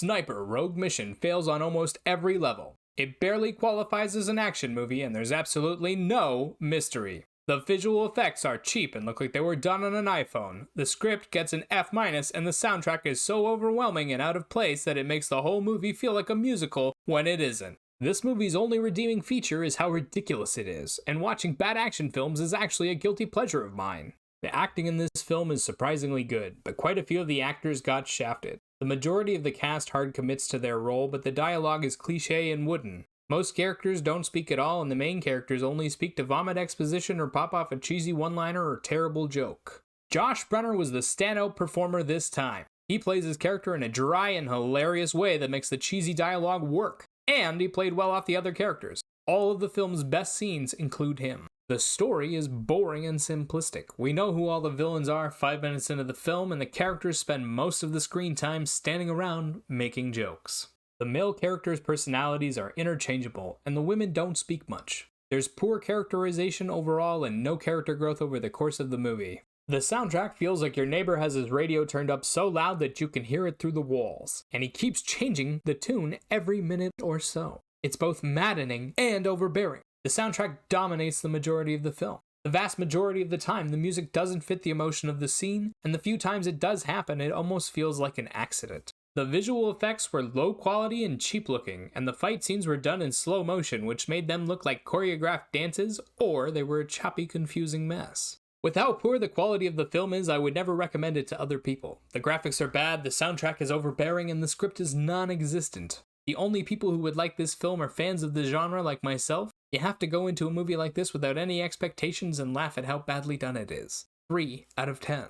Sniper Rogue Mission fails on almost every level. It barely qualifies as an action movie, and there's absolutely no mystery. The visual effects are cheap and look like they were done on an iPhone. The script gets an F-, and the soundtrack is so overwhelming and out of place that it makes the whole movie feel like a musical when it isn't. This movie's only redeeming feature is how ridiculous it is, and watching bad action films is actually a guilty pleasure of mine. The acting in this film is surprisingly good, but quite a few of the actors got shafted. The majority of the cast hard commits to their role, but the dialogue is cliché and wooden. Most characters don't speak at all, and the main characters only speak to vomit exposition or pop off a cheesy one-liner or terrible joke. Josh Brunner was the standout performer this time. He plays his character in a dry and hilarious way that makes the cheesy dialogue work, and he played well off the other characters. All of the film's best scenes include him. The story is boring and simplistic. We know who all the villains are 5 minutes into the film, and the characters spend most of the screen time standing around making jokes. The male characters' personalities are interchangeable, and the women don't speak much. There's poor characterization overall and no character growth over the course of the movie. The soundtrack feels like your neighbor has his radio turned up so loud that you can hear it through the walls, and he keeps changing the tune every minute or so. It's both maddening and overbearing. The soundtrack dominates the majority of the film. The vast majority of the time, the music doesn't fit the emotion of the scene, and the few times it does happen, it almost feels like an accident. The visual effects were low quality and cheap looking, and the fight scenes were done in slow motion, which made them look like choreographed dances, or they were a choppy, confusing mess. With how poor the quality of the film is, I would never recommend it to other people. The graphics are bad, the soundtrack is overbearing, and the script is non-existent. The only people who would like this film are fans of the genre like myself. You have to go into a movie like this without any expectations and laugh at how badly done it is. 3 out of 10.